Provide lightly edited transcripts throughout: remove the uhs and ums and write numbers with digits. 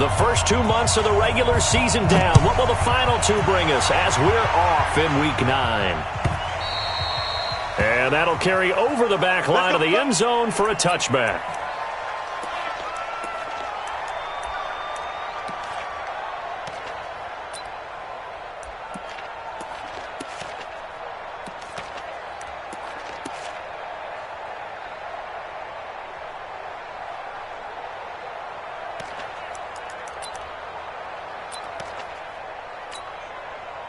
The first 2 months of the regular season down. What will the final two bring us as we're off in Week 9? And that'll carry over the back line of the end zone for a touchback.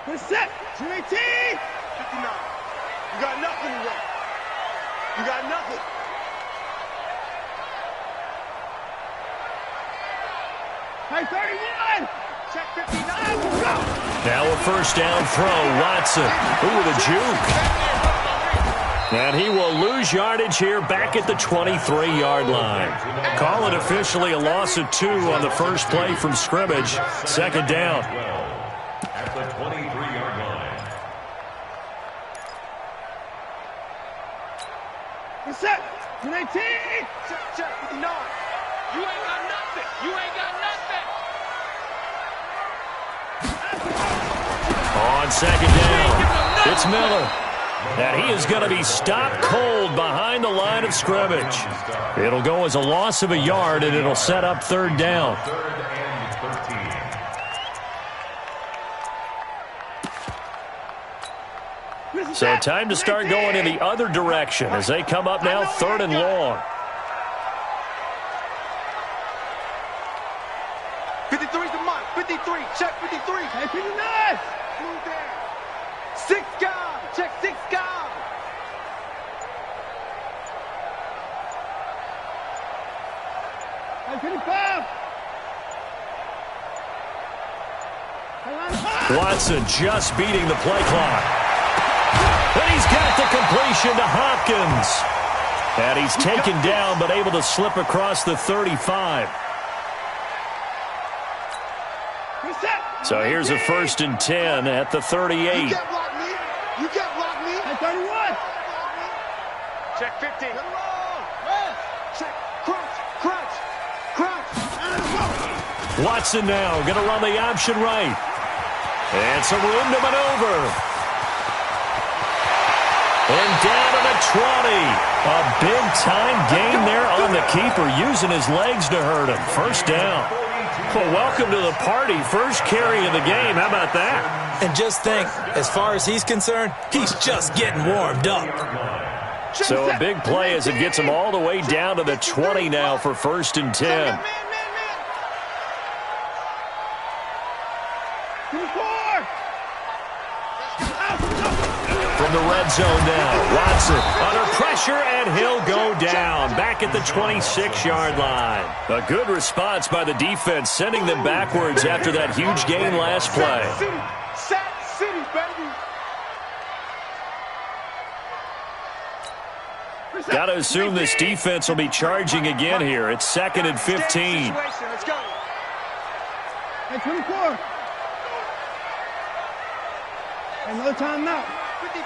We're set. 218. 59. You got nothing to run. You got nothing. Hey, 31. Check 59. Let's go. Now a first down throw. Watson. Ooh, with a juke. And he will lose yardage here back at the 23-yard line. Call it officially a loss of 2 on the first play from scrimmage. Second down. At the 23-yard line. We're set. 218. Check 59. You ain't got nothing. You ain't got nothing. On second down, it's Miller. And he is going to be stopped cold behind the line of scrimmage. It'll go as a loss of a yard, and it'll set up third down. Third and 13. So time to start going in the other direction as they come up now third and long. 53's the mark. 53. Check 53. Hey, 59. Move there. 6 guard. Check 6 guard. Hey, 55. Watson just beating the play clock. And he's got the completion to Hopkins. And he's taken down but able to slip across the 35. So here's a first and 10 at the 38. You can't block me. You can't block me. At 31. Check 50. Check. Crunch. Crunch. Crunch. Watson now going to run the option right. And some room to maneuver. And down to the 20. A big-time gain there on the keeper, using his legs to hurt him. First down. Well, welcome to the party. First carry of the game. How about that? And just think, as far as he's concerned, he's just getting warmed up. So a big play as it gets him all the way down to the 20 now for first and 10. From the red zone now, Watson under pressure, and he'll go down back at the 26-yard line. A good response by the defense, sending them backwards after that huge gain last play. Sack City, baby. Got to assume this defense will be charging again here. It's second and 15. Let's go. Hey, 24. Another timeout. 53.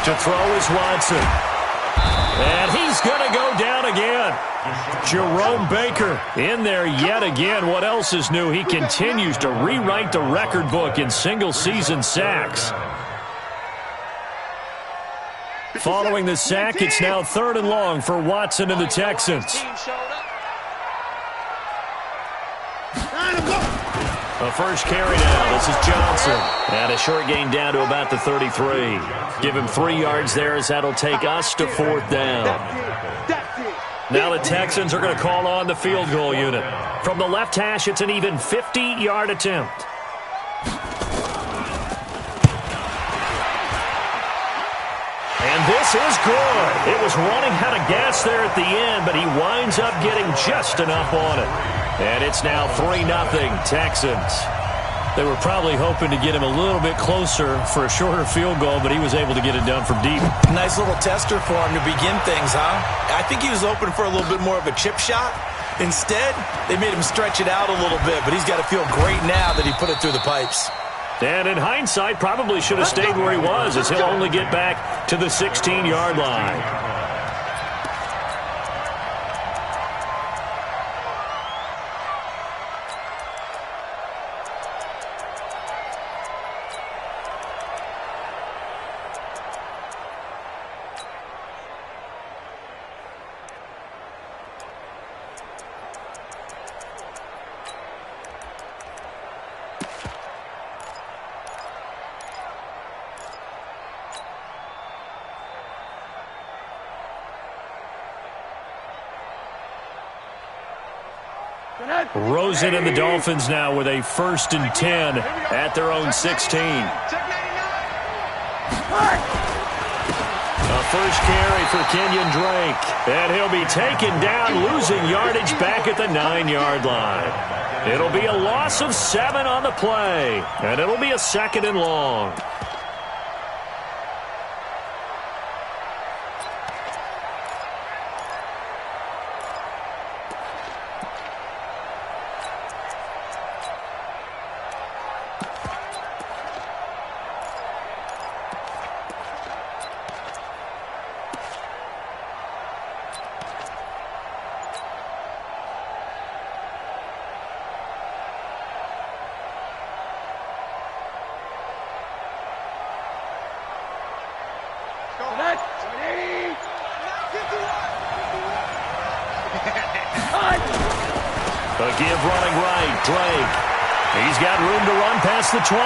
To throw is Watson. And he's going to go down again. Jerome Baker in there yet again. What else is new? He continues to rewrite the record book in single-season sacks. Following the sack, it's now third and long for Watson and the Texans. The first carry now. This is Johnson. And a short gain down to about the 33. Give him 3 yards there as that'll take us to fourth down. Now the Texans are going to call on the field goal unit. From the left hash, it's an even 50-yard attempt. And this is good. It was running out of gas there at the end, but he winds up getting just enough on it. And it's now 3-0 Texans. They were probably hoping to get him a little bit closer for a shorter field goal, but he was able to get it done from deep. Nice little tester for him to begin things, huh? I think he was hoping for a little bit more of a chip shot. Instead, they made him stretch it out a little bit, but he's got to feel great now that he put it through the pipes. And in hindsight, probably should have stayed where he was, as he'll only get back to the 16-yard line. Rosen and the Dolphins now with a 1st and 10 at their own 16. A first carry for Kenyon Drake. And he'll be taken down, losing yardage back at the 9-yard line. It'll be a loss of 7 on the play. And it'll be a 2nd and long. A give running right, Drake. He's got room to run past the 20.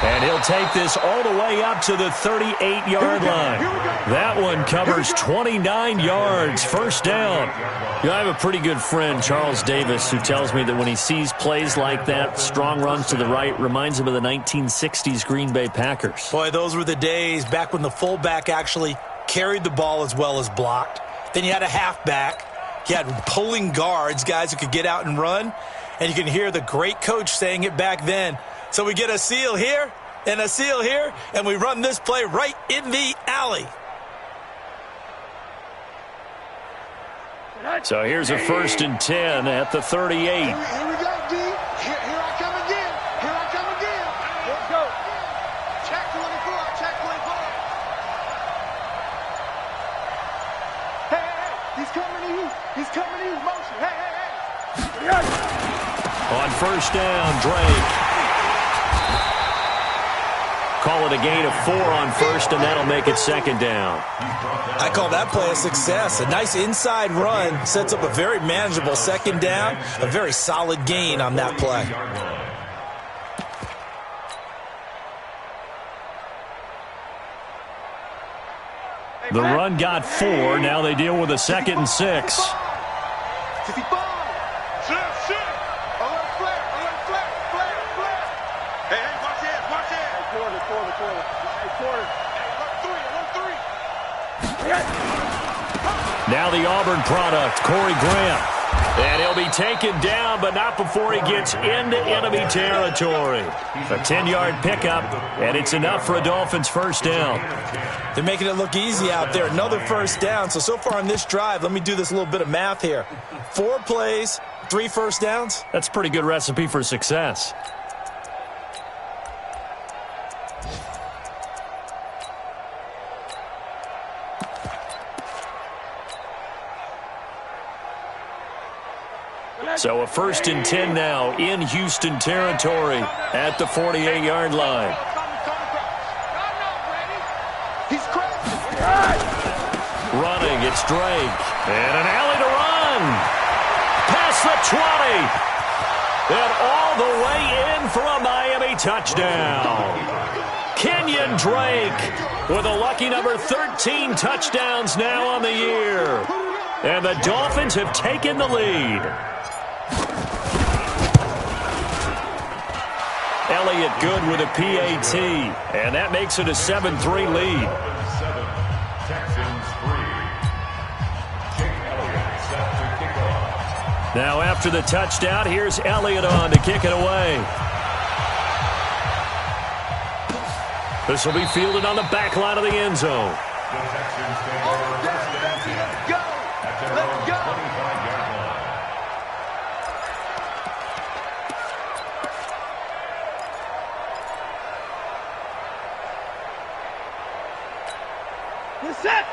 And he'll take this all the way up to the 38-yard line. That one covers 29 yards, 1st down. You know, I have a pretty good friend, Charles Davis, who tells me that when he sees plays like that, strong runs to the right, reminds him of the 1960s Green Bay Packers. Boy, those were the days back when the fullback actually carried the ball as well as blocked. Then you had a halfback. You had pulling guards, guys who could get out and run. And you can hear the great coach saying it back then. So we get a seal here and a seal here, and we run this play right in the alley. So here's a 1st and 10 at the 38. Here we go, D. Here I come again. Here I come again. Let's go. Check 24. Check 24. Hey. He's coming to you. He's coming to you. Motion. Hey. On 1st down, Drake. Call it a gain of 4 on 1st, and that'll make it 2nd down. I call that play a success. A nice inside run sets up a very manageable 2nd down. A very solid gain on that play. The run got 4. Now they deal with a 2nd and 6. Now the Auburn product, Corey Grant. And he'll be taken down, but not before he gets into enemy territory. A 10-yard pickup, and it's enough for a Dolphins 1st down. They're making it look easy out there. Another 1st down. So far on this drive, let me do this little bit of math here. 4 plays, 3 1st downs. That's a pretty good recipe for success. So a 1st and 10 now in Houston territory at the 48-yard line. Running, it's Drake. And an alley to run. Past the 20. And all the way in for a Miami touchdown. Kenyon Drake with a lucky number 13 touchdowns now on the year. And the Dolphins have taken the lead. Elliott good with a PAT, and that makes it a 7-3 lead. Now after the touchdown, here's Elliott on to kick it away. This will be fielded on the back line of the end zone.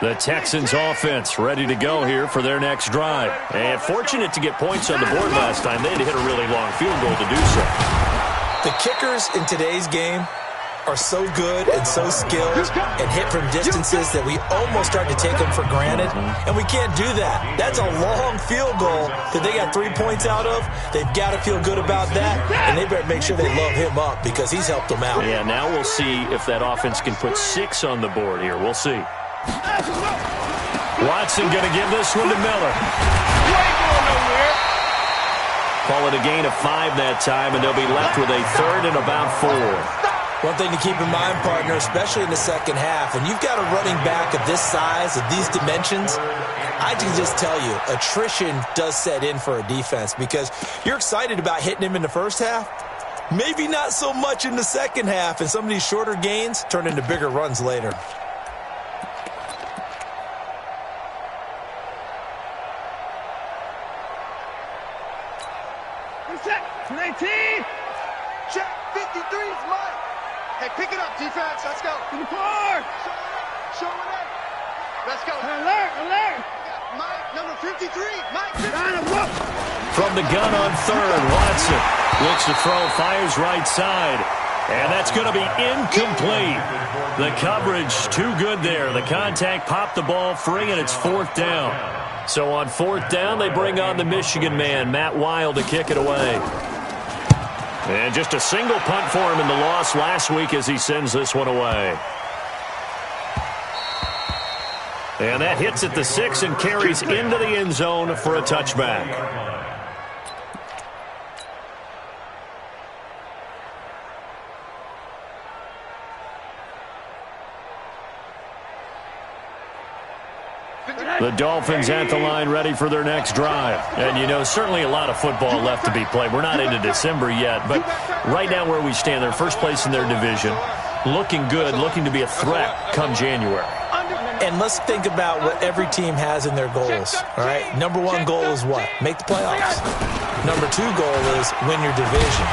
The Texans offense ready to go here for their next drive. And fortunate to get points on the board last time. They had to hit a really long field goal to do so. The kickers in today's game are so good and so skilled and hit from distances that we almost start to take them for granted. And we can't do that. That's a long field goal that they got 3 points out of. They've got to feel good about that. And they better make sure they love him up because he's helped them out. Yeah, now we'll see if that offense can put 6 on the board here. We'll see. Watson going to give this one to Miller. Call it a gain of 5 that time, and they'll be left with a 3rd and about 4. One thing to keep in mind, partner, especially in the second half, and you've got a running back of this size, of these dimensions, I can just tell you, attrition does set in for a defense because you're excited about hitting him in the first half, maybe not so much in the second half, and some of these shorter gains turn into bigger runs later. Check 53's Mike. Hey, pick it up, defense. Let's go. To the floor. Show it up. Let's go. Alert. Mike, number 53. Mike. From the gun on 3rd, Watson looks to throw, fires right side. And that's going to be incomplete. The coverage too good there. The contact popped the ball free, and it's 4th down. So on 4th down, they bring on the Michigan man, Matt Wild, to kick it away. And just a single punt for him in the loss last week as he sends this one away. And that hits at the 6 and carries into the end zone for a touchback. The Dolphins at the line ready for their next drive. And, you know, certainly a lot of football left to be played. We're not into December yet, but right now where we stand, they're first place in their division, looking good, looking to be a threat come January. And let's think about what every team has in their goals, all right? Number 1 goal is what? Make the playoffs. Number 2 goal is win your division.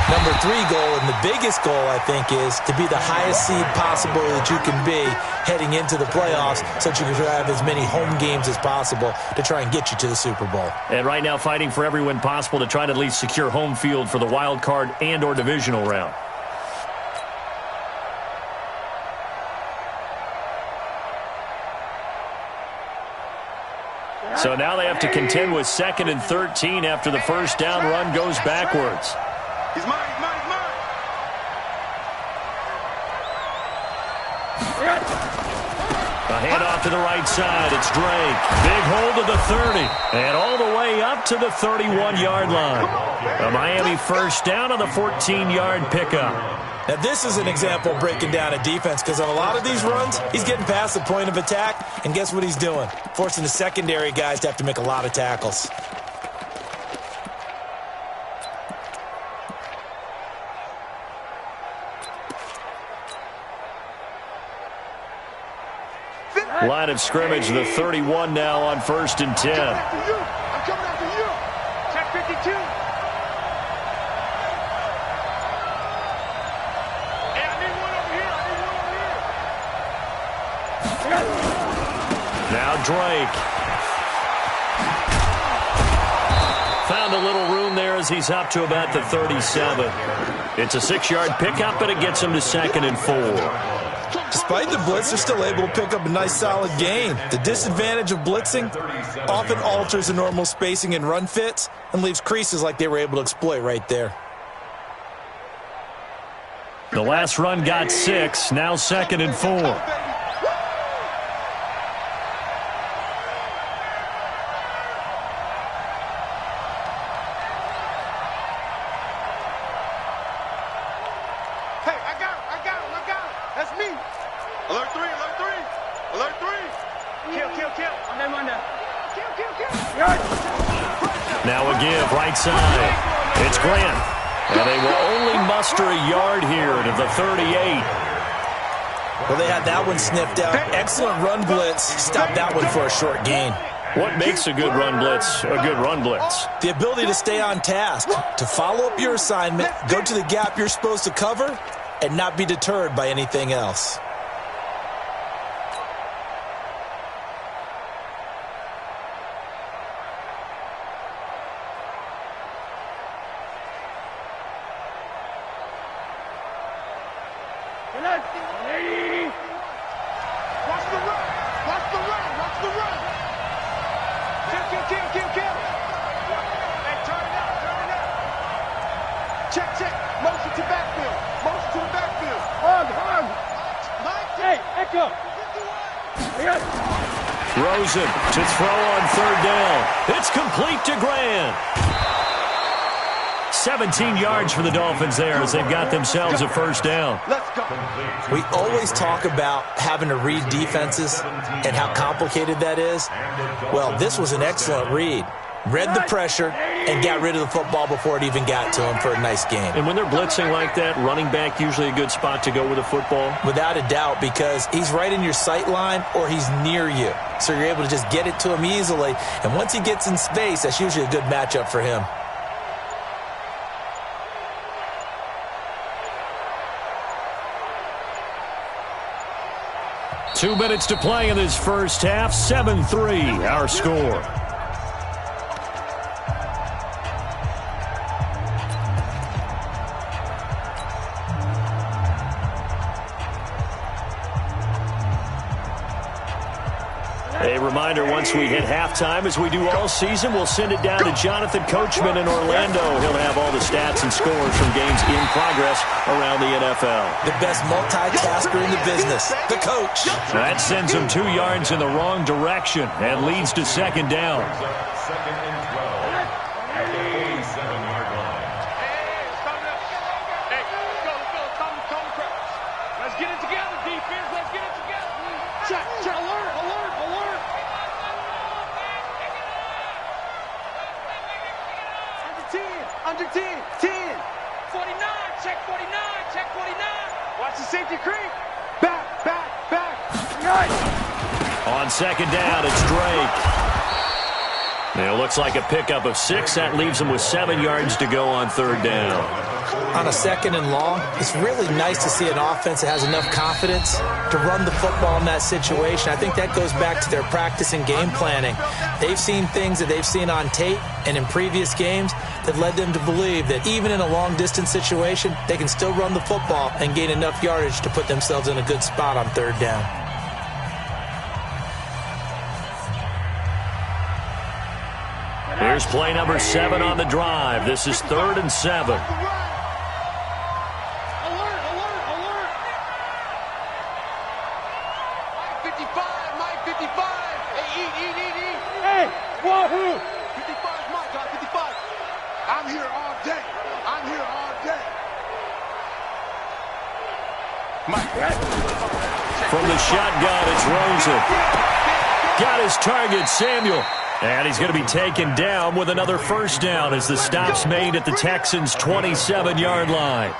Number 3 goal, and the biggest goal, I think, is to be the highest seed possible that you can be heading into the playoffs so that you can have as many home games as possible to try and get you to the Super Bowl. And right now fighting for every win possible to try to at least secure home field for the wild card and or divisional round. So now they have to contend with 2nd and 13 after the first down run goes backwards. He's mine. A handoff to the right side. It's Drake. Big hold to the 30. And all the way up to the 31-yard line. A Miami first down on the 14-yard pickup. Now, this is an example of breaking down a defense because on a lot of these runs, he's getting past the point of attack, and guess what he's doing? Forcing the secondary guys to have to make a lot of tackles. Line of scrimmage, the 31 now on 1st and 10. I'm coming after you. Check 52. Hey, I need one over here. Now Drake. Found a little room there as he's up to about the 37. It's a 6-yard pickup, but it gets him to 2nd and 4. Despite the blitz, they're still able to pick up a nice solid gain. The disadvantage of blitzing often alters the normal spacing and run fits and leaves creases like they were able to exploit right there. The last run got 6, now 2nd and 4. Now a give, right side. It's Grant. And they will only muster a yard here to the 38. Well, they had that one sniffed out. Excellent run blitz. Stopped that one for a short gain. What makes a good run blitz a good run blitz? The ability to stay on task, to follow up your assignment, go to the gap you're supposed to cover, and not be deterred by anything else. Rosen to throw on 3rd down. It's complete to Grant. 17 yards for the Dolphins there as they've got themselves a first down. Let's go. We always talk about having to read defenses and how complicated that is. Well, this was an excellent read. Read the pressure and got rid of the football before it even got to him for a nice game. And when they're blitzing like that, running back usually a good spot to go with the football? Without a doubt, because he's right in your sight line or he's near you. So you're able to just get it to him easily. And once he gets in space, that's usually a good matchup for him. Two minutes to play in this first half. 7-3, our score. A reminder, once we hit halftime, as we do all season, we'll send it down to Jonathan Coachman in Orlando. He'll have all the stats and scores from games in progress around the NFL. The best multitasker in the business, the coach. That sends him 2 yards in the wrong direction and leads to second down. Second and 12 at the 47-yard line. Let's get it together, defense. Let's get it together. Check. Alert. Under 10. 10. 49. Check 49. Watch the safety creep. Back. On second down, it's Drake. And it looks like a pickup of 6. That leaves him with 7 yards to go on third down. On a second and long, it's really nice to see an offense that has enough confidence to run the football in that situation. I think that goes back to their practice and game planning. They've seen things that they've seen on tape and in previous games that led them to believe that even in a long-distance situation, they can still run the football and gain enough yardage to put themselves in a good spot on third down. Here's play number 7 on the drive. This is 3rd and 7. Alert. Mike 55. Hey, eat. Hey, wahoo. 55 is my guy, 55. I'm here all day. Mike. From the shotgun, it's Rosen. Got his target, Samuel. And he's going to be taken down with another first down as the stop's made at the Texans' 27-yard line.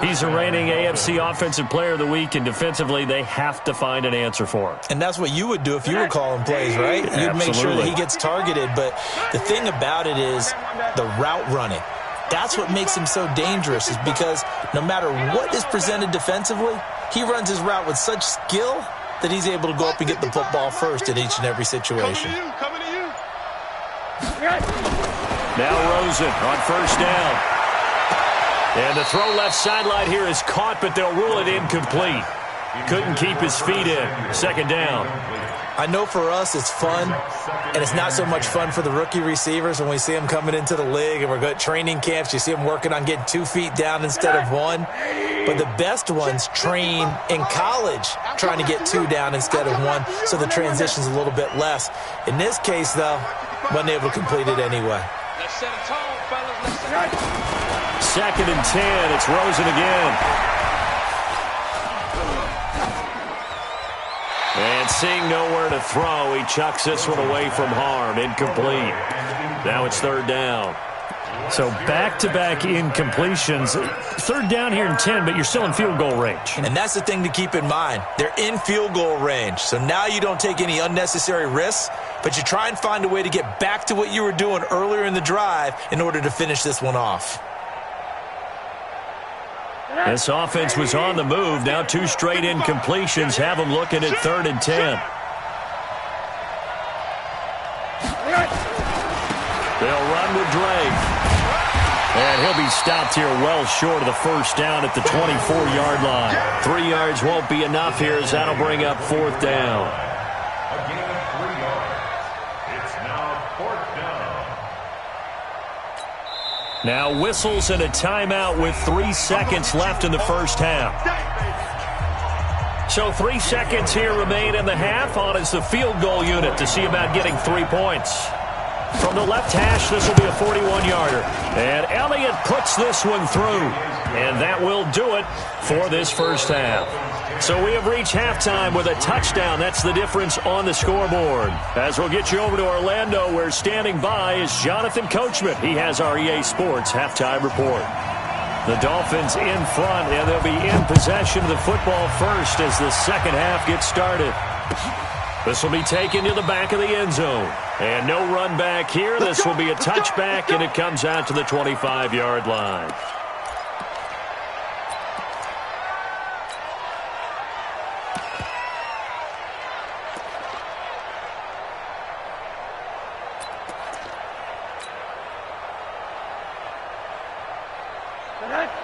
He's the reigning AFC Offensive Player of the Week, and defensively, they have to find an answer for him. And that's what you would do if you were calling plays, right? You'd make sure that he gets targeted. But the thing about it is the route running. That's what makes him so dangerous, is because no matter what is presented defensively, he runs his route with such skill that he's able to go up and get the football first in each and every situation. Coming to you. Now Rosen on first down. And the throw left sideline here is caught, but they'll rule it incomplete. Couldn't keep his feet in. Second down. I know for us it's fun, and it's not so much fun for the rookie receivers when we see them coming into the league and we're going to training camps. You see them working on getting 2 feet down instead of 1. But the best ones train in college trying to get 2 down instead of 1, so the transition's a little bit less. In this case, though, wasn't able to complete it anyway. Let's set a tone, fellas. Let's set a tone. Second and 10. It's Rosen again. And seeing nowhere to throw, he chucks this one away from harm. Incomplete. Now it's third down. So back-to-back incompletions. Third down here in 10, but you're still in field goal range. And that's the thing to keep in mind. They're in field goal range. So now you don't take any unnecessary risks, but you try and find a way to get back to what you were doing earlier in the drive in order to finish this one off. This offense was on the move. Now 2 straight incompletions have them looking at 3rd and 10. They'll run with Drake. And he'll be stopped here well short of the first down at the 24-yard line. 3 yards won't be enough here, as that'll bring up 4th down. A gain of 3 yards. It's now 4th down. Now whistles and a timeout with 3 seconds left in the first half. So 3 seconds here remain in the half. On is the field goal unit to see about getting 3 points. From the left hash, this will be a 41-yarder. And Elliott puts this one through. And that will do it for this first half. So we have reached halftime with a touchdown. That's the difference on the scoreboard. As we'll get you over to Orlando, where standing by is Jonathan Coachman. He has our EA Sports halftime report. The Dolphins in front, and they'll be in possession of the football first as the second half gets started. This will be taken to the back of the end zone. And no run back here. This will be a touchback, and it comes out to the 25-yard line.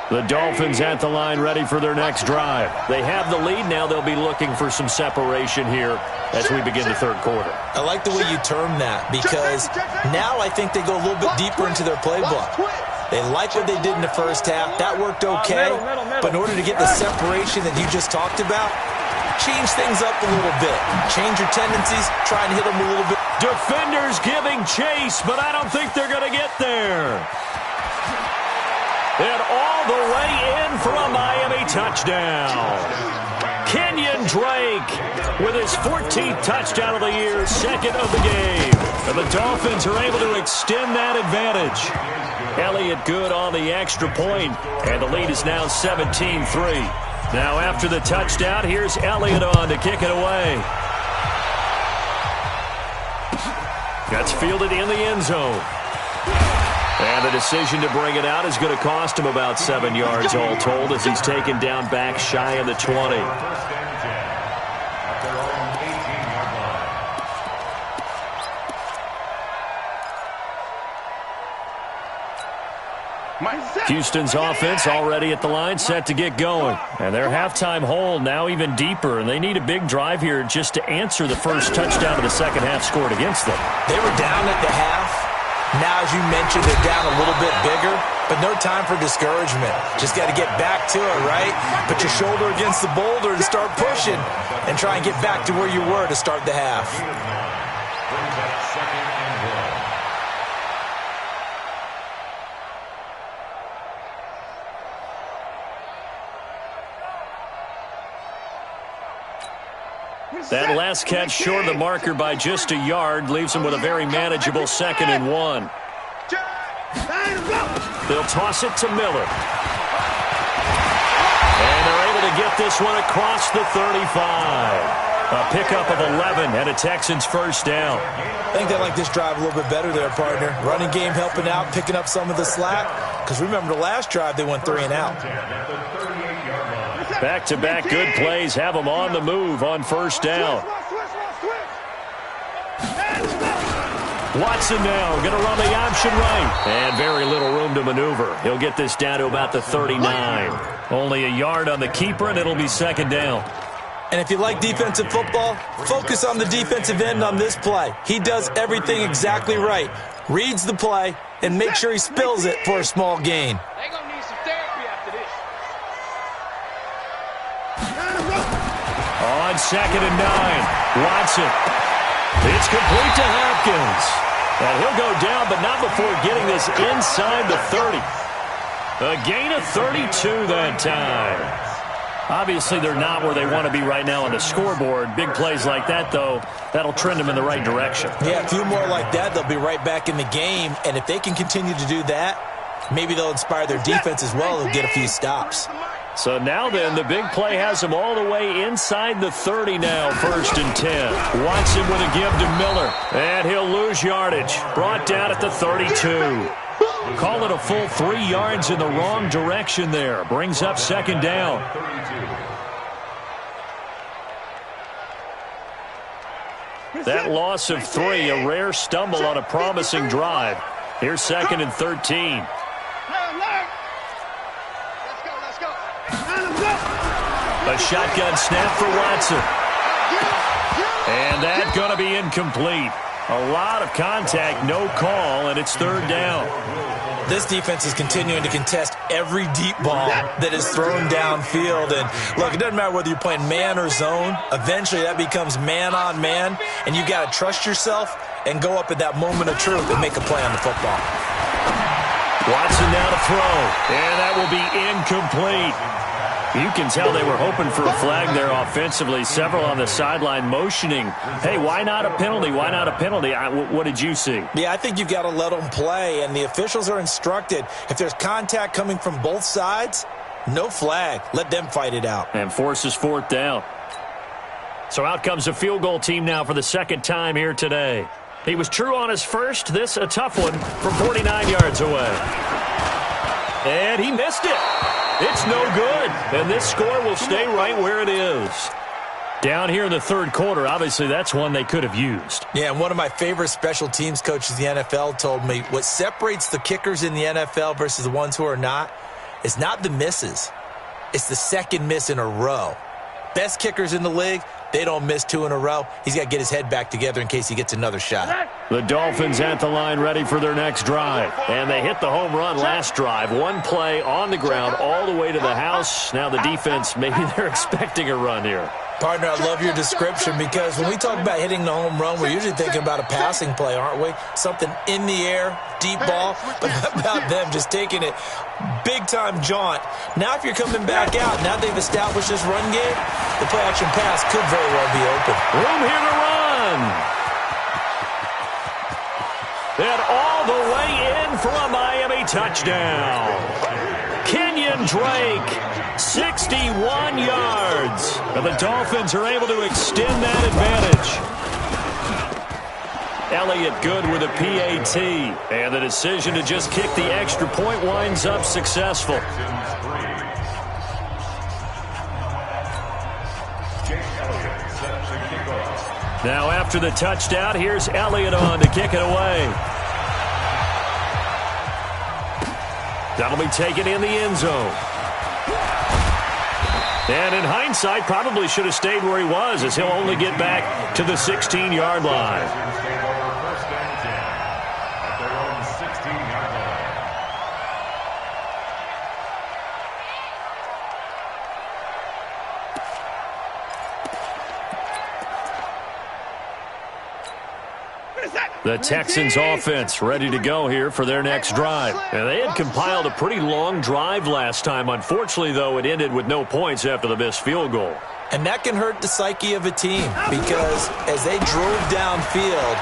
The Dolphins at the line ready for their next drive. They have the lead now. They'll be looking for some separation here as we begin the third quarter. I like the way you term that because now I think they go a little bit deeper into their playbook. They like what they did in the first half. That worked okay. But in order to get the separation that you just talked about, change things up a little bit. Change your tendencies. Try and hit them a little bit. Defenders giving chase, but I don't think they're going to get there. And all the way in for a Miami touchdown. Kenyon Drake with his 14th touchdown of the year, second of the game. And the Dolphins are able to extend that advantage. Elliott good on the extra point, and the lead is now 17-3. Now after the touchdown, here's Elliott on to kick it away. That's fielded in the end zone. And the decision to bring it out is going to cost him about 7 yards all told as he's taken down back shy of the 20. Houston's offense already at the line, set to get going. And their halftime hole now even deeper, and they need a big drive here just to answer the first touchdown of the second half scored against them. They were down at the half. Now, as you mentioned, they're down a little bit bigger, but no time for discouragement. Just got to get back to it, right? Put your shoulder against the boulder and start pushing and try and get back to where you were to start the half. That last catch short of the marker by just a yard leaves him with a very manageable 2nd and 1. They'll toss it to Miller. And they're able to get this one across the 35. A pickup of 11 and a Texans first down. I think they like this drive a little bit better there, partner. Running game helping out, picking up some of the slack. Because remember the last drive, they went 3 and out. Back-to-back good plays have them on the move on first down. Watson now going to run the option right. And very little room to maneuver. He'll get this down to about the 39. Only a yard on the keeper, and it'll be second down. And if you like defensive football, focus on the defensive end on this play. He does everything exactly right. Reads the play and makes sure he spills it for a small gain. They're going to need some therapy after this. On 2nd and 9, Watson. It's complete to Hopkins. And he'll go down, but not before getting this inside the 30. A gain of 32 that time. Obviously, they're not where they want to be right now on the scoreboard. Big plays like that, though, that'll trend them in the right direction. Yeah, a few more like that, they'll be right back in the game. And if they can continue to do that, maybe they'll inspire their defense as well and get a few stops. So now then, the big play has him all the way inside the 30 now, 1st and 10. Watson with a give to Miller, and he'll lose yardage. Brought down at the 32. Call it a full 3 yards in the wrong direction there. Brings up second down. That loss of 3, a rare stumble on a promising drive. Here's 2nd and 13. A shotgun snap for Watson. And that's going to be incomplete. A lot of contact, no call, and it's third down. This defense is continuing to contest every deep ball that is thrown downfield. And, look, it doesn't matter whether you're playing man or zone. Eventually, that becomes man-on-man, and you got to trust yourself and go up at that moment of truth and make a play on the football. Watson now to throw, and that will be incomplete. You can tell they were hoping for a flag there offensively. Several on the sideline motioning, hey, why not a penalty? Why not a penalty? What did you see? Yeah, I think you've got to let them play, and the officials are instructed. If there's contact coming from both sides, no flag. Let them fight it out. And forces fourth down. So out comes the field goal team now for the second time here today. He was true on his first. This a tough one from 49 yards away. And he missed it. It's no good, and this score will stay right where it is. Down here in the third quarter, obviously that's one they could have used. Yeah, and one of my favorite special teams coaches in the NFL told me what separates the kickers in the NFL versus the ones who are not is not the misses. It's the second miss in a row. Best kickers in the league, they don't miss two in a row. He's got to get his head back together in case he gets another shot. The Dolphins at the line ready for their next drive. And they hit the home run last drive. One play on the ground all the way to the house. Now the defense, maybe they're expecting a run here. Partner, I love your description because when we talk about hitting the home run, we're usually thinking about a passing play, aren't we? Something in the air, deep ball. But how about them just taking it big-time jaunt? Now if you're coming back out, now they've established this run game, the play-action pass could very well be open. Room here to run. And all the way in for a Miami touchdown. Kenyon Drake, 61 yards. And the Dolphins are able to extend that advantage. Elliott good with a PAT. And the decision to just kick the extra point winds up successful. Now after the touchdown, here's Elliott on to kick it away. That'll be taken in the end zone. And in hindsight, probably should have stayed where he was, as he'll only get back to the 16-yard line. The Texans offense ready to go here for their next drive. And they had compiled a pretty long drive last time. Unfortunately, though, it ended with no points after the missed field goal. And that can hurt the psyche of a team because as they drove downfield,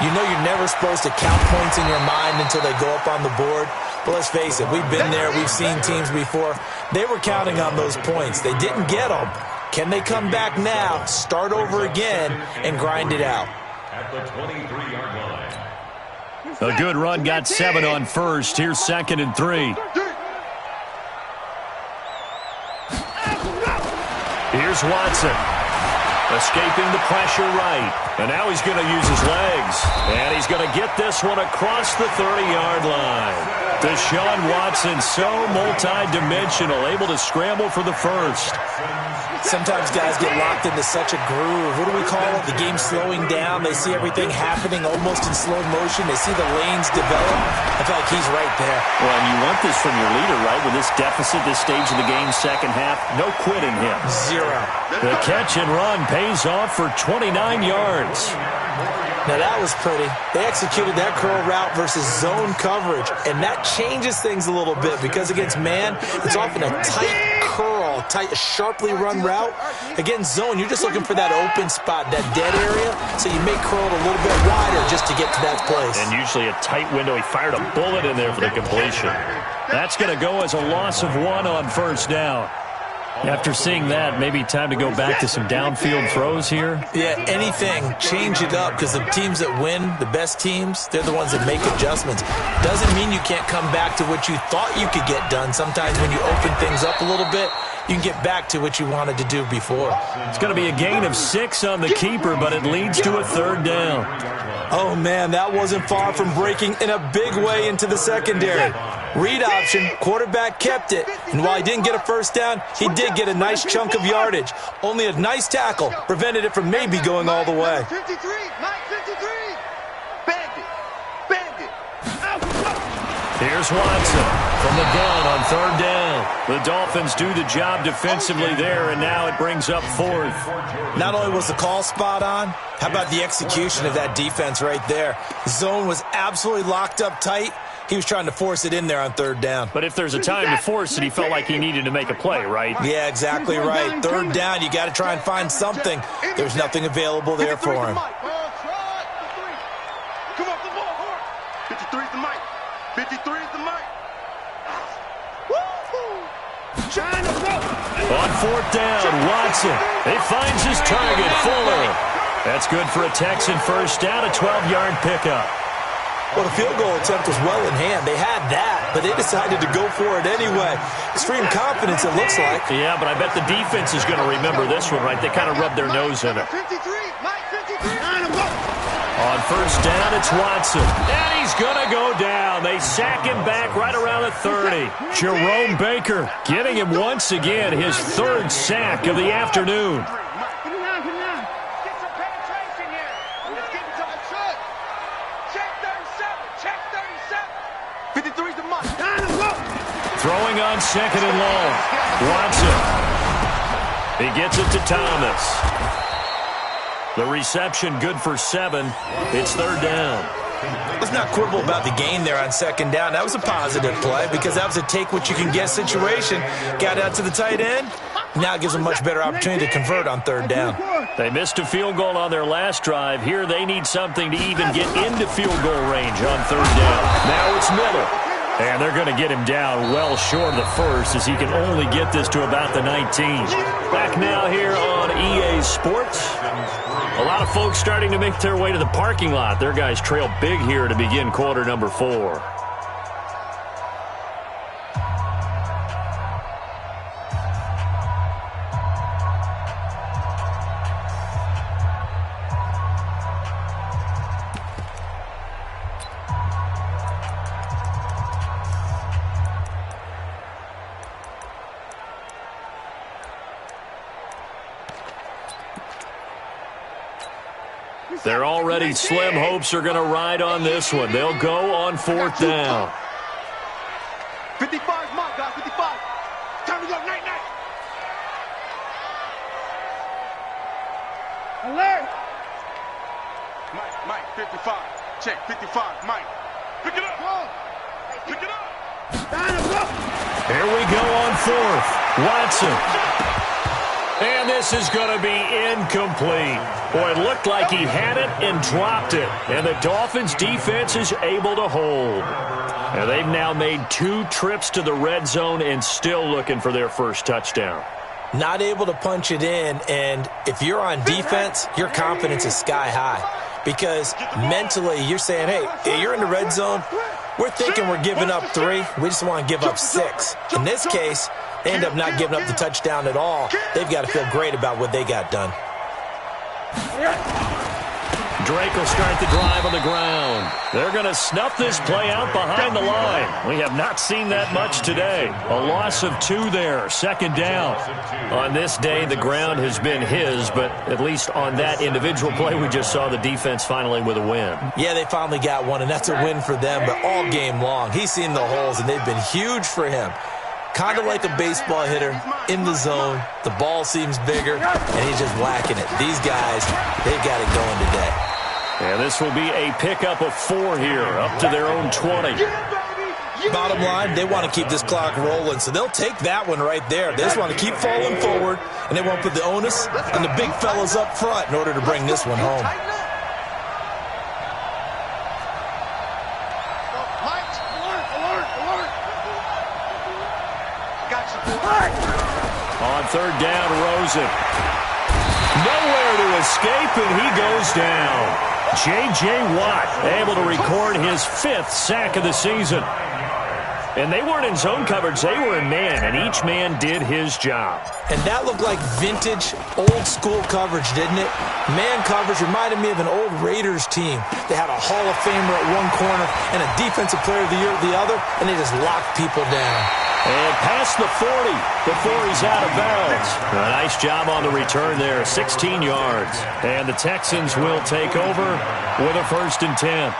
you know you're never supposed to count points in your mind until they go up on the board. But let's face it, we've been there. We've seen teams before. They were counting on those points. They didn't get them. Can they come back now, start over again, and grind it out? At the 23-yard line. A good run got 7 on first. Here's 2nd and 3. Here's Watson. Escaping the pressure right. And now he's going to use his legs. And he's going to get this one across the 30-yard line. Deshaun Watson, so multi-dimensional, able to scramble for the first. Sometimes guys get locked into such a groove. What do we call it? The game slowing down. They see everything happening almost in slow motion. They see the lanes develop. I feel like he's right there. Well, and you want this from your leader, right? With this deficit, this stage of the game, second half, no quitting him. 0. The catch and run pays off for 29 yards. Now that was pretty. They executed that curl route versus zone coverage, and that changes things a little bit because against man, it's often a tight curl, sharply run route. Against zone, you're just looking for that open spot, that dead area, so you may curl it a little bit wider just to get to that place. And usually a tight window. He fired a bullet in there for the completion. That's going to go as a loss of 1 on first down. After seeing that, maybe time to go back to some downfield throws here. Yeah, anything. Change it up because the teams that win, the best teams, they're the ones that make adjustments. Doesn't mean you can't come back to what you thought you could get done. Sometimes when you open things up a little bit, you can get back to what you wanted to do before. It's going to be a gain of 6 on the keeper, but it leads to a third down. Oh, man, that wasn't far from breaking in a big way into the secondary. Read option, quarterback kept it, and while he didn't get a first down, he did get a nice chunk of yardage. Only a nice tackle prevented it from maybe going all the way. 53, Mike 53. Here's Watson from the gun on third down. The Dolphins do the job defensively there, and now it brings up fourth. Not only was the call spot on, how about the execution of that defense right there? The zone was absolutely locked up tight. He was trying to force it in there on third down. But if there's a time to force it, he felt like he needed to make a play, right? Yeah, exactly right. Third down, you got to try and find something. There's nothing available there for him. Come on, the ball, 53 is the mic. 53 is the mic. On fourth down, Watson. He finds his target, Fuller. That's good for a Texan first down, a 12-yard pickup. Well, the field goal attempt was well in hand. They had that, but they decided to go for it anyway. Extreme confidence, it looks like. Yeah, but I bet the defense is going to remember this one, right? They kind of rubbed their nose in it. 53, Mike 53. On first down, it's Watson. And he's going to go down. They sack him back right around the 30. Jerome Baker getting him once again, his third sack of the afternoon. Throwing on second and long. Watson. He gets it to Thomas. The reception good for 7. It's third down. Let's not quibble about the gain there on second down. That was a positive play because that was a take-what-you-can-get situation. Got out to the tight end. Now it gives them a much better opportunity to convert on third down. They missed a field goal on their last drive. Here they need something to even get into field goal range on third down. Now it's Miller. And they're going to get him down well short of the first as he can only get this to about the 19. Back now here on EA Sports. A lot of folks starting to make their way to the parking lot. Their guys trail big here to begin quarter number 4. They're already slim hopes are going to ride on this one. They'll go on fourth down. 55 is mine, guys. 55. Time to go. Night. Alert. Mike, 55. Check, 55. Mike. Pick it up. Pick it up. Here we go on fourth. Watson. And this is going to be incomplete. Boy, it looked like he had it and dropped it. And the Dolphins' defense is able to hold. And they've now made 2 trips to the red zone and still looking for their first touchdown. Not able to punch it in, and if you're on defense, your confidence is sky high. Because mentally, you're saying, hey, you're in the red zone. We're thinking we're giving up 3. We just want to give up 6. In this case, they end up not giving up the touchdown at all. They've got to feel great about what they got done. Drake will start the drive on the ground. They're going to snuff this play out behind the line. We have not seen that much today. A loss of 2 there, second down. On this day, the ground has been his, but at least on that individual play, we just saw the defense finally with a win. Yeah, they finally got one, and that's a win for them, but all game long, he's seen the holes, and they've been huge for him. Kind of like a baseball hitter in the zone. The ball seems bigger, and he's just whacking it. These guys, they've got it going today. And this will be a pickup of 4 here, up to their own 20. Bottom line, they want to keep this clock rolling, so they'll take that one right there. They just want to keep falling forward, and they won't put the onus on the big fellas up front in order to bring this one home. On third down, Rosen. Nowhere to escape, and he goes down. J.J. Watt able to record his 5th sack of the season. And they weren't in zone coverage, they were in man, and each man did his job. And that looked like vintage, old-school coverage, didn't it? Man coverage reminded me of an old Raiders team. They had a Hall of Famer at one corner and a Defensive Player of the Year at the other, and they just locked people down. And past the 40 before he's out of bounds. A nice job on the return there, 16 yards. And the Texans will take over with a 1st and 10.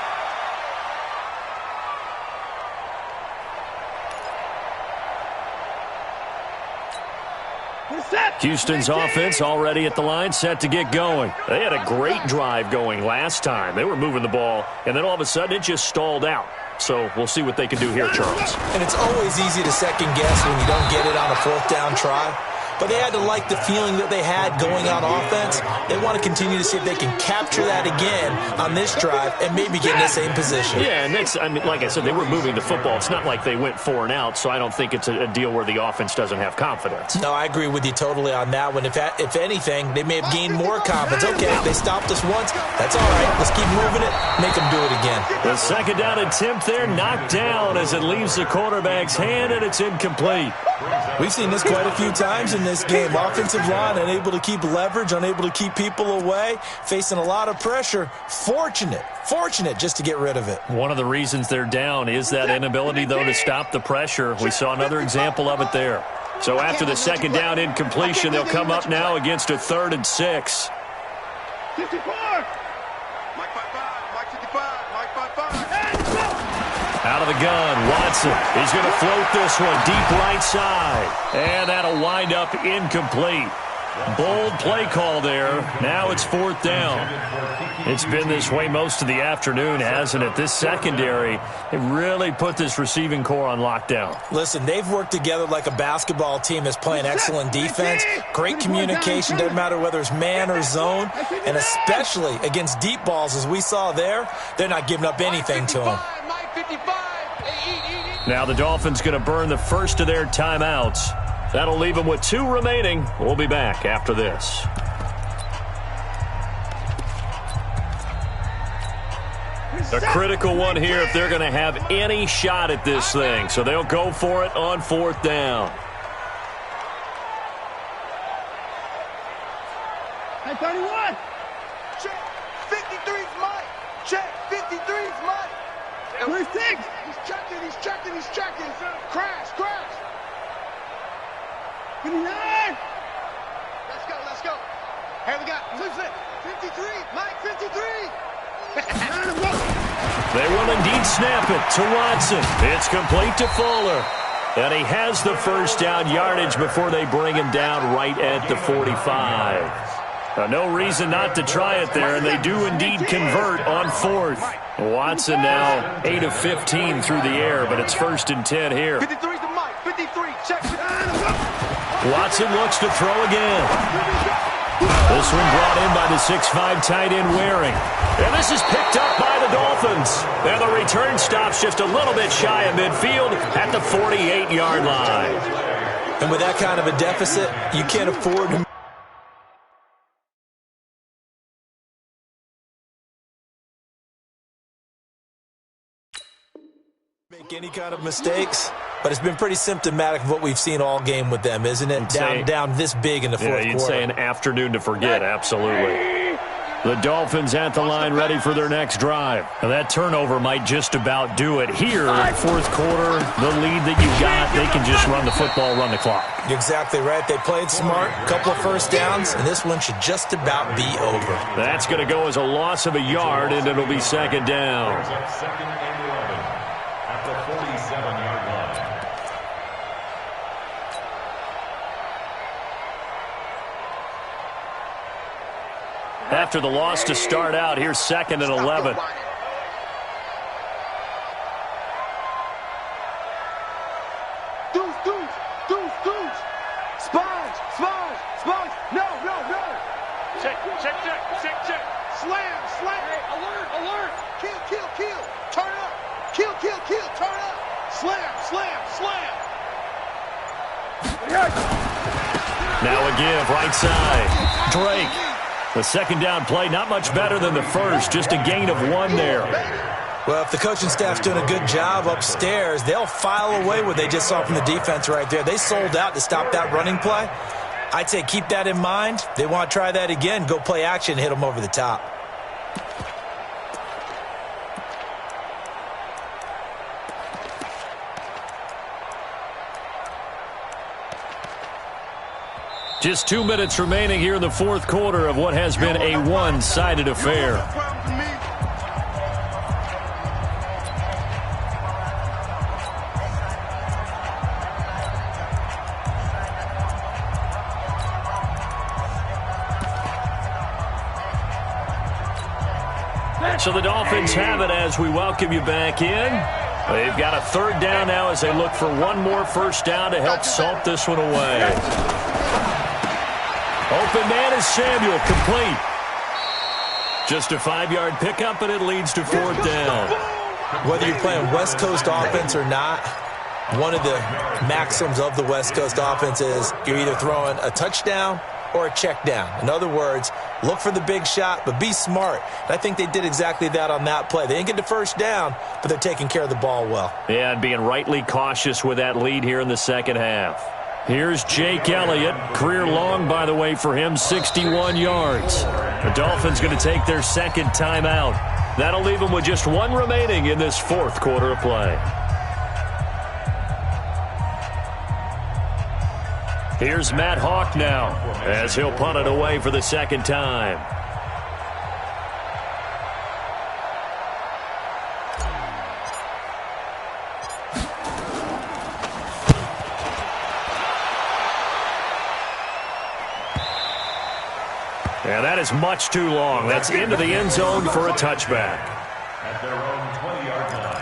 Houston's offense already at the line, set to get going. They had a great drive going last time. They were moving the ball, and then all of a sudden it just stalled out. So we'll see what they can do here, Charles. And it's always easy to second guess when you don't get it on a fourth down try. But they had to like the feeling that they had going on offense. They want to continue to see if they can capture that again on this drive and maybe get in the same position. Yeah, and that's, I mean, like I said, they were moving the football. It's not like they went 4 and out, so I don't think it's a deal where the offense doesn't have confidence. No, I agree with you totally on that one. If anything, they may have gained more confidence. Okay, they stopped us once. That's all right. Let's keep moving it. Make them do it again. The second down attempt there knocked down as it leaves the quarterback's hand, and it's incomplete. We've seen this quite a few times in this game. Offensive line unable to keep leverage, unable to keep people away, facing a lot of pressure. Fortunate just to get rid of it. One of the reasons they're down is that inability, though, to stop the pressure. We saw another example of it there. So after the second down incompletion, they'll come up now against a 3rd and 6. 54. Mike 55. Mike 55. Mike 55. Out of the gun, Watson. He's going to float this one deep right side. And that'll wind up incomplete. Bold play call there. Now it's 4th down. It's been this way most of the afternoon, hasn't it? This secondary, it really put this receiving core on lockdown. Listen, they've worked together like a basketball team that's playing excellent defense. Great communication, doesn't matter whether it's man or zone. And especially against deep balls, as we saw there, they're not giving up anything to them. Now the Dolphins going to burn the first of their timeouts. That'll leave them with 2 remaining. We'll be back after this. A critical one here if they're going to have any shot at this thing. So they'll go for it on 4th down. Hey, 31. Check. 53's Mike. Check. 53's Mike. 26. He's checking. Crash. 59. Let's go. Here we got 53. Mike, 53. They will indeed snap it to Watson. It's complete to Fuller. And he has the first down yardage before they bring him down right at the 45. No reason not to try it there, and they do indeed convert on 4th. Watson now 8 of 15 through the air, but it's 1st and 10 here. 53 to Mike. 53. Check. Watson looks to throw again. This one brought in by the 6'5" tight end Waring. And this is picked up by the Dolphins. And the return stops just a little bit shy of midfield at the 48-yard line. And with that kind of a deficit, you can't afford to make any kind of mistakes. But it's been pretty symptomatic of what we've seen all game with them, isn't it? Down this big in the fourth quarter. You'd say an afternoon to forget, absolutely. The Dolphins at the line ready for their next drive. Now that turnover might just about do it. Here, 4th quarter, the lead that you've got, they can just run the football, run the clock. You're exactly right. They played smart, a couple of first downs, and this one should just about be over. That's going to go as a loss of a yard, and it'll be 2nd down. Second and 11 at the 47-yard line. After the loss to start out, here's 2nd and 11. Deuce. Sponge. No. Check. Slam. Hey, alert. Kill. Turn up. Kill. Turn up. Slam. Now a give, right side. Drake. The second down play, not much better than the first, just a gain of 1 there. Well, if the coaching staff's doing a good job upstairs, they'll file away what they just saw from the defense right there. They sold out to stop that running play. I'd say keep that in mind. They want to try that again, go play action, hit them over the top. Just 2 minutes remaining here in the 4th quarter of what has been a one-sided affair. So the Dolphins have it as we welcome you back in. They've got a third down now as they look for one more first down to help salt this one away. Open man is Samuel, complete. Just a 5-yard pickup, and it leads to fourth down. Whether you're playing West Coast offense or not, one of the maxims of the West Coast offense is you're either throwing a touchdown or a check down. In other words, look for the big shot, but be smart. And I think they did exactly that on that play. They didn't get the first down, but they're taking care of the ball well. Yeah, and being rightly cautious with that lead here in the second half. Here's Jake Elliott. Career long, by the way, for him, 61 yards. The Dolphins going to take their second timeout. That'll leave them with just one remaining in this fourth quarter of play. Here's Matt Hawk now as he'll punt it away for the second time. And that is much too long. That's into the end zone for a touchback. At their own 20-yard line.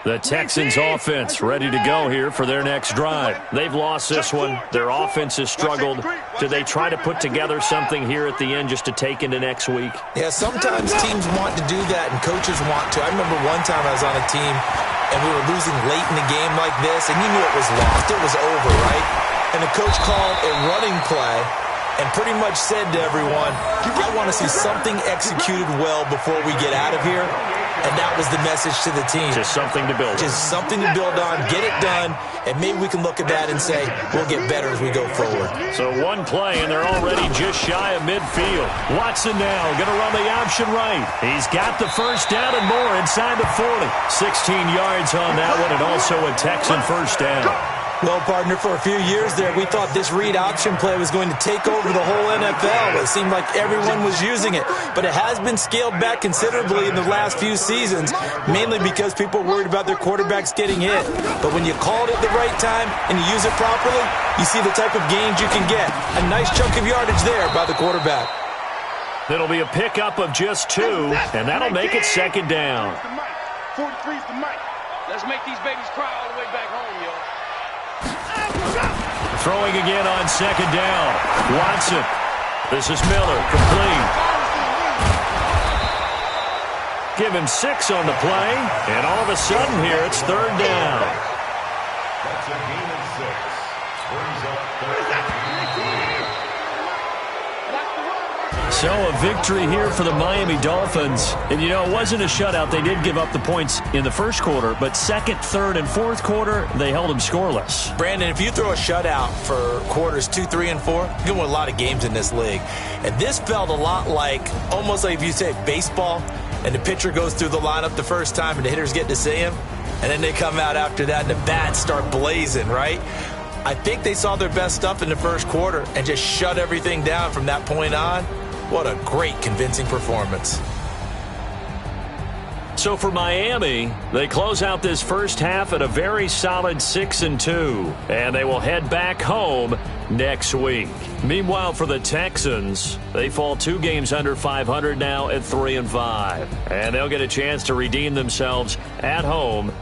The Texans offense ready to go here for their next drive. They've lost this one. Their offense has struggled. Do they try to put together something here at the end just to take into next week? Yeah, sometimes teams want to do that and coaches want to. I remember one time I was on a team and we were losing late in the game like this, and you knew it was lost. It was over, right? And the coach called a running play and pretty much said to everyone, I want to see something executed well before we get out of here. And that was the message to the team. Just something to build on. Just something to build on, get it done, and maybe we can look at that and say, we'll get better as we go forward. So one play, and they're already just shy of midfield. Watson now going to run the option right. He's got the first down and more inside the 40. 16 yards on that one, and also a Texan first down. Well, partner, for a few years there, we thought this read option play was going to take over the whole NFL. It seemed like everyone was using it, but it has been scaled back considerably in the last few seasons, mainly because people are worried about their quarterbacks getting hit. But when you call it at the right time and you use it properly, you see the type of gains you can get. A nice chunk of yardage there by the quarterback. It'll be a pickup of just 2, and that'll make it second down. 43's the mic. Let's make these babies cry all the way back home, yo. Throwing again on second down. Watson. This is Miller, complete. Give him 6 on the play, and all of a sudden here it's third down. That's a gain of 6. Brings up third down. So a victory here for the Miami Dolphins. And, you know, it wasn't a shutout. They did give up the points in the first quarter, but second, third, and fourth quarter, they held them scoreless. Brandon, if you throw a shutout for quarters 2, 3, and 4, you're going to win a lot of games in this league. And this felt a lot like, almost like if you say baseball, and the pitcher goes through the lineup the first time and the hitters get to see him, and then they come out after that and the bats start blazing, right? I think they saw their best stuff in the first quarter and just shut everything down from that point on. What a great, convincing performance. So for Miami, they close out this first half at a very solid 6-2, and they will head back home next week. Meanwhile, for the Texans, they fall 2 games under 500 now at 3-5, and they'll get a chance to redeem themselves at home.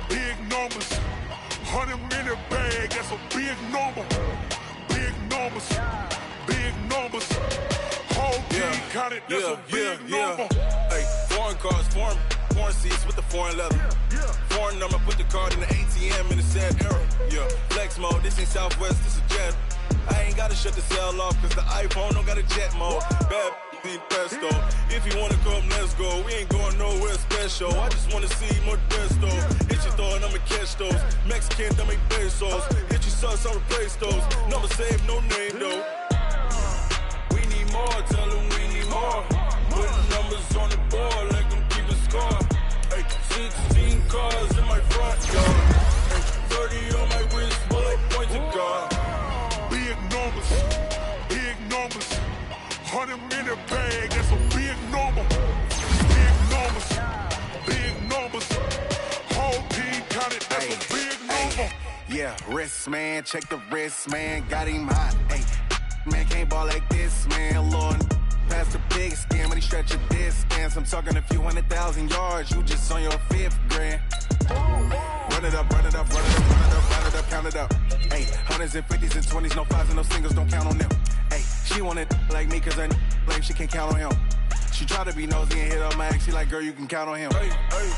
Big numbers, 100-minute bag, that's a big number. Big numbers, whole team counted, that's a big number. Hey, foreign cars, foreign seats with the foreign leather. Foreign number, put the card in the ATM in the sad era. Yeah, flex mode, this ain't Southwest, this is Jet. I ain't gotta shut the cell off, cause the iPhone don't got a jet mode. Bad pesto. If you wanna come, let's go. We ain't going nowhere special. I just wanna see Modesto. Hit your thought, I'ma catch those. Mexican, don't make pesos. Hit your sus, I'll replace those. Number save, no name though. We need more, tell them we need more. Putting numbers on the board like I'm keeping score. Hey, 16 cars in my front yard. Hey, 30 on my wrist, bullet point to God. Big numbers, big numbers. 100-minute bag, that's a big number. Big numbers, big numbers. Whole team counted, that's a big number. Yeah, wrist man, check the wrist man, got him hot. Hey, man can't ball like this, man. Lord, past the big skin, when he stretch a distance. I'm talking a few 100,000 yards, you just on your 5th grand. Run it up, run it up, run it up, run it up, run it up, count it up. Hey, 100s and 50s and 20s, no 5s and no singles, don't count on them. Hey, she want it like me, cause her blame, she can't count on him. She try to be nosy and hit up my ex, she like, girl, you can count on him. Hey, hey,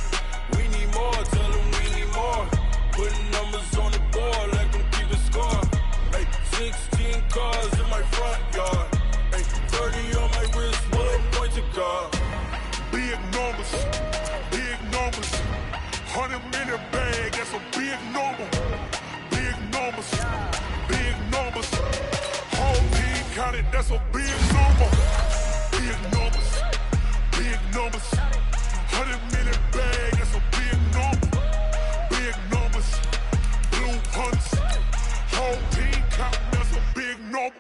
we need more, tell them we need more. Putting numbers on the board like I'm keeping score. Hey, 16 cars in my front yard. Hey, 30 on my wrist, bullet point to God. Big numbers, big numbers. 100-minute bag, that's a big number. Big numbers, big numbers. Whole team counted, that's a big number. Big numbers, big numbers. 100-minute bag, that's a big number. Big numbers, blue hunts. Whole team counting, that's a big number.